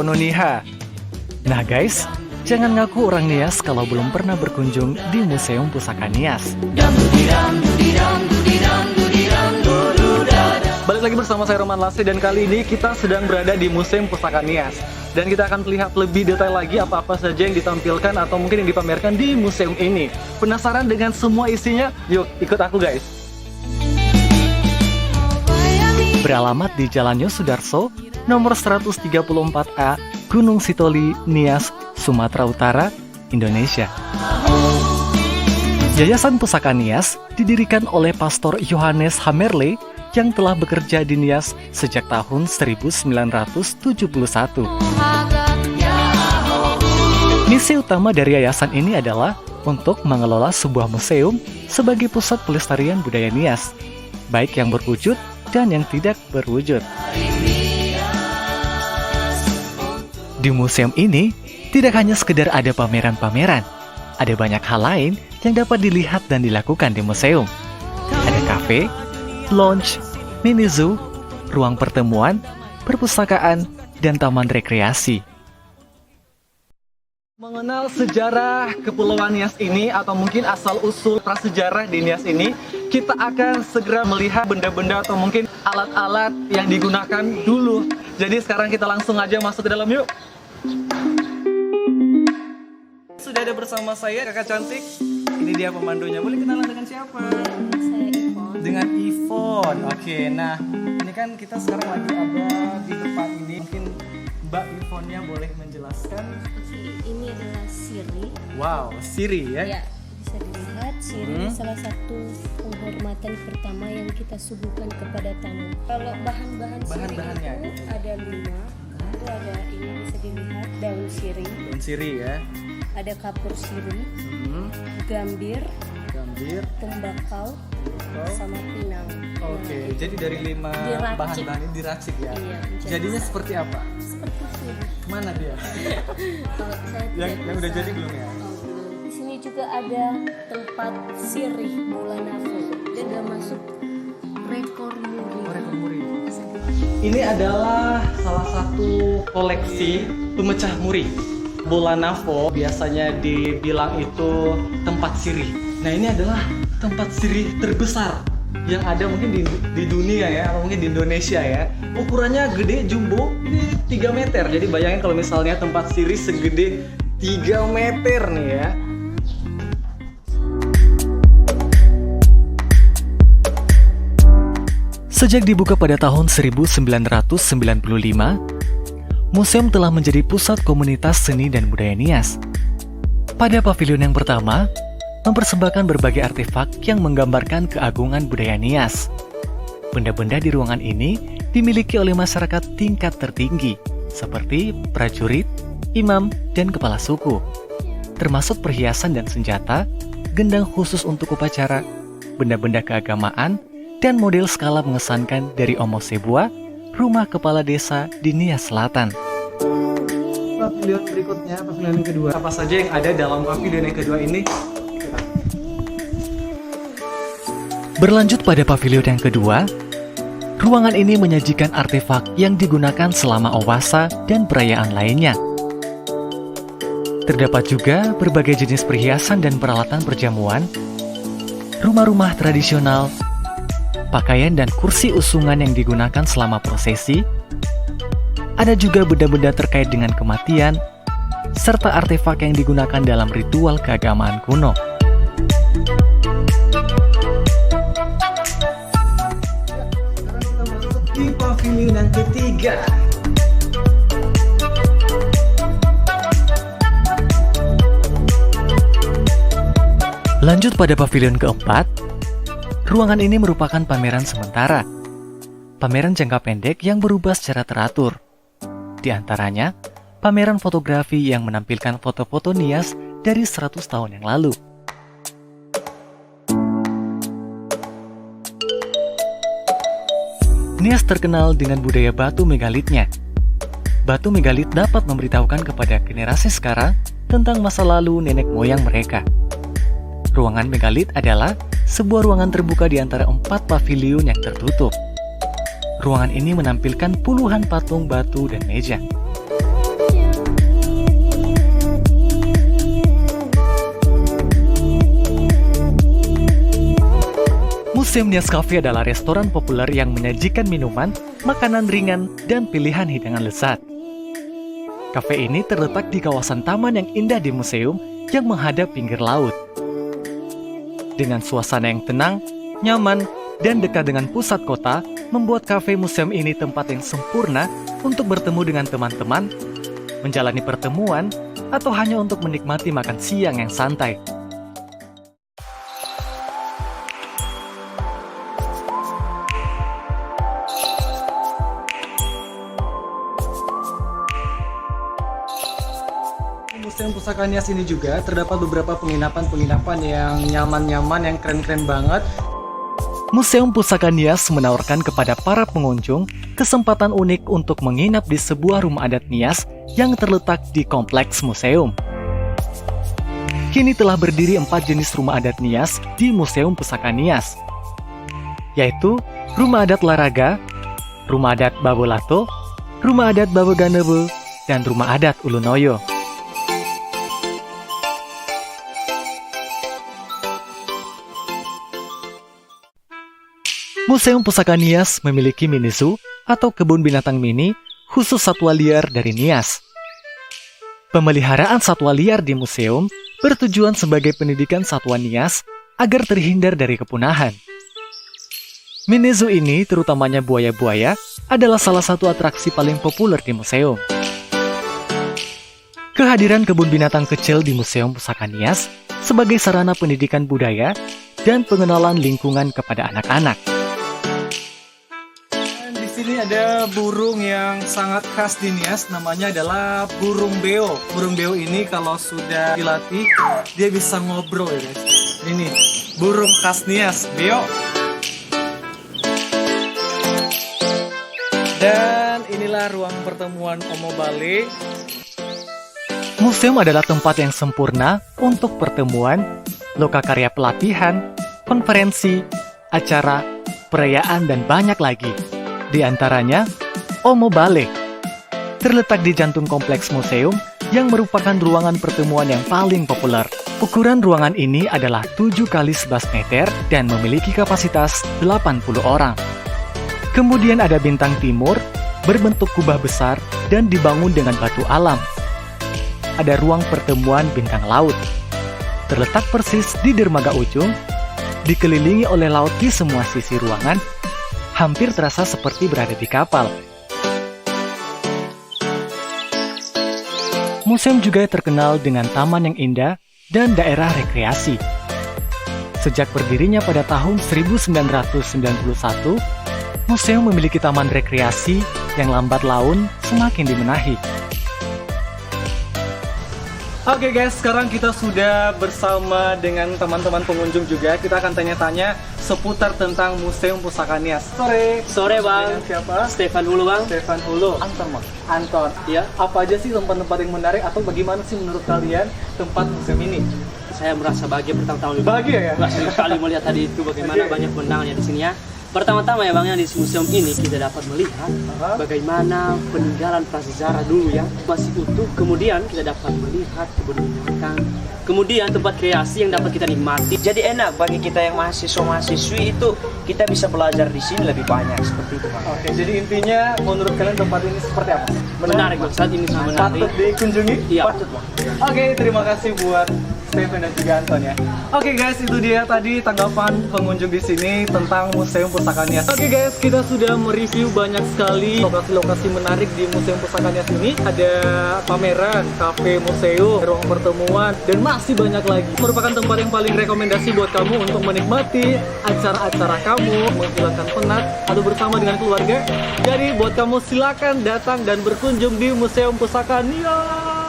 Pononiha. Nah guys, jangan ngaku orang Nias kalau belum pernah berkunjung di Museum Pusaka Nias. Balik lagi bersama saya Roman Lasri, dan kali ini kita sedang berada di Museum Pusaka Nias. Dan kita akan melihat lebih detail lagi apa-apa saja yang ditampilkan atau mungkin yang dipamerkan di museum ini. Penasaran dengan semua isinya? Yuk, ikut aku guys. Beralamat di Jalan Yosudarso, nomor 134A, Gunung Sitoli, Nias, Sumatera Utara, Indonesia. Yayasan Pusaka Nias didirikan oleh Pastor Johannes Hammerle yang telah bekerja di Nias sejak tahun 1971. Misi utama dari yayasan ini adalah untuk mengelola sebuah museum sebagai pusat pelestarian budaya Nias, baik yang berwujud dan yang tidak berwujud. Di museum ini, tidak hanya sekedar ada pameran-pameran, ada banyak hal lain yang dapat dilihat dan dilakukan di museum. Ada kafe, lounge, mini zoo, ruang pertemuan, perpustakaan, dan taman rekreasi. Mengenal sejarah Kepulauan Nias ini atau mungkin asal-usul prasejarah di Nias ini, kita akan segera melihat benda-benda atau mungkin alat-alat yang digunakan dulu. Jadi sekarang kita langsung aja masuk ke dalam yuk. Sudah ada bersama saya kakak cantik. Ini dia pemandunya. Boleh kenalan dengan siapa? Saya Ivon. Dengan Ivon. Oke, nah ini kan kita sekarang lagi ada di depan ini. Mungkin Mbak Ivonnya boleh menjelaskan. Oke, ini adalah siri. Wow, siri ya? Ya, bisa dilihat siri salah satu penghormatan pertama yang kita suguhkan kepada tamu. Kalau bahan-bahan siri Bahan-bahannya. itu ada 5. Itu ada ini bisa dilihat daun siri, Daun siri ya. ada kapur siri, gambir, tembakau, sama pinang. Oke, jadi dari 5 Diracik. bahan-bahan ini diracik ya? Iya, Jadinya seperti apa? seperti siri. Mana dia? Kalau saya yang tidak udah bisa- jadi belum ya? Oh, belum. Di sini juga ada tempat sirih bola nafo dan sudah masuk rekor muri. Rekor muri. Ini adalah salah satu koleksi pemecah muri. Bola nafo biasanya dibilang itu tempat sirih. Nah ini adalah tempat sirih terbesar yang ada mungkin di dunia ya, atau mungkin di Indonesia ya. Ukurannya gede, jumbo, ini 3 meter. Jadi bayangin kalau misalnya tempat sirih segede 3 meter nih ya. Sejak dibuka pada tahun 1995, museum telah menjadi pusat komunitas seni dan budaya Nias. Pada pavilion yang pertama, mempersembahkan berbagai artefak yang menggambarkan keagungan budaya Nias. Benda-benda di ruangan ini dimiliki oleh masyarakat tingkat tertinggi, seperti prajurit, imam, dan kepala suku, termasuk perhiasan dan senjata, gendang khusus untuk upacara, benda-benda keagamaan, dan model skala mengesankan dari Omo Sebuah, rumah kepala desa di Nias Selatan. Pavilion berikutnya, pavilion yang kedua. Apa saja yang ada dalam pavilion yang kedua ini? Berlanjut pada pavilion yang kedua, ruangan ini menyajikan artefak yang digunakan selama Owasa dan perayaan lainnya. Terdapat juga berbagai jenis perhiasan dan peralatan perjamuan, rumah-rumah tradisional, pakaian dan kursi usungan yang digunakan selama prosesi. Ada juga benda-benda terkait dengan kematian, serta artefak yang digunakan dalam ritual keagamaan kuno. Sekarang kita masuk di pavilion yang ketiga. Lanjut pada pavilion keempat, ruangan ini merupakan pameran sementara. Pameran jangka pendek yang berubah secara teratur. Di antaranya, pameran fotografi yang menampilkan foto-foto Nias dari 100 tahun yang lalu. Nias terkenal dengan budaya batu megalitnya. Batu megalit dapat memberitahukan kepada generasi sekarang tentang masa lalu nenek moyang mereka. Ruangan megalit adalah sebuah ruangan terbuka di antara 4 pavilion yang tertutup. Ruangan ini menampilkan puluhan patung batu dan meja. Museum Nias Cafe adalah restoran populer yang menyajikan minuman, makanan ringan, dan pilihan hidangan lezat. Kafe ini terletak di kawasan taman yang indah di museum yang menghadap pinggir laut. Dengan suasana yang tenang, nyaman, dan dekat dengan pusat kota, membuat kafe museum ini tempat yang sempurna untuk bertemu dengan teman-teman, menjalani pertemuan, atau hanya untuk menikmati makan siang yang santai. Museum Pusaka Nias ini juga terdapat beberapa penginapan-penginapan yang nyaman-nyaman, yang keren-keren banget. Museum Pusaka Nias menawarkan kepada para pengunjung kesempatan unik untuk menginap di sebuah rumah adat Nias yang terletak di kompleks museum. Kini telah berdiri 4 jenis rumah adat Nias di Museum Pusaka Nias, yaitu Rumah Adat Laraga, Rumah Adat Babolato, Rumah Adat Baboganebe, dan Rumah Adat Ulunoyo. Museum Pusaka Nias memiliki mini zoo atau kebun binatang mini khusus satwa liar dari Nias. Pemeliharaan satwa liar di museum bertujuan sebagai pendidikan satwa Nias agar terhindar dari kepunahan. Mini zoo ini, terutamanya buaya-buaya, adalah salah satu atraksi paling populer di museum. Kehadiran kebun binatang kecil di Museum Pusaka Nias sebagai sarana pendidikan budaya dan pengenalan lingkungan kepada anak-anak. Di sini ada burung yang sangat khas di Nias, namanya adalah burung beo. Burung beo ini kalau sudah dilatih, dia bisa ngobrol ya guys. Ini burung khas Nias, beo. Dan inilah ruang pertemuan Omo Bale. Museum adalah tempat yang sempurna untuk pertemuan, lokakarya pelatihan, konferensi, acara, perayaan, dan banyak lagi. Di antaranya, Omo Bale, terletak di jantung kompleks museum yang merupakan ruangan pertemuan yang paling populer. Ukuran ruangan ini adalah 7 kali 11 meter dan memiliki kapasitas 80 orang. Kemudian ada Bintang Timur, berbentuk kubah besar dan dibangun dengan batu alam. Ada ruang pertemuan Bintang Laut, terletak persis di dermaga ujung, dikelilingi oleh laut di semua sisi ruangan, hampir terasa seperti berada di kapal. Museum juga terkenal dengan taman yang indah dan daerah rekreasi. Sejak berdirinya pada tahun 1991, museum memiliki taman rekreasi yang lambat laun semakin dibenahi. Oke guys, sekarang kita sudah bersama dengan teman-teman pengunjung juga. Kita akan tanya-tanya seputar tentang Museum Pusaka Nias. Sore bang. Dengan siapa? Stefan dulu bang. Stefan Hulu. Anton bang. Anton. Ya. Apa aja sih tempat-tempat yang menarik atau bagaimana sih menurut kalian tempat museum ini? Saya merasa bahagia pertama-tama. Bahagia ya? Bahagia sekali melihat tadi itu bagaimana banyak pemandangannya di sini ya. Pertama-tama ya bang, yang di museum ini kita dapat melihat bagaimana peninggalan prasejarah dulu ya masih utuh. Kemudian kita dapat melihat kebun binatang. Kemudian tempat kreasi yang dapat kita nikmati. Jadi enak bagi kita yang mahasiswa-mahasiswi itu kita bisa belajar di sini lebih banyak seperti itu Pak. Oke, jadi intinya menurut kalian tempat ini seperti apa? Menarik bang, saat ini sangat menarik. Patut dikunjungi? Iya. Patut Bang. Oke, terima kasih buat Stephen dan juga Anton ya. Oke guys, itu dia tadi tanggapan pengunjung di sini tentang Museum Pusaka Nias. Oke guys, kita sudah mereview banyak sekali lokasi-lokasi menarik di Museum Pusaka Nias ini. Ada pameran, kafe, museum, ruang pertemuan, dan masih banyak lagi. Merupakan tempat yang paling rekomendasi buat kamu untuk menikmati acara-acara kamu, menghilangkan penat, atau bersama dengan keluarga. Jadi buat kamu silakan datang dan berkunjung di Museum Pusaka Nias.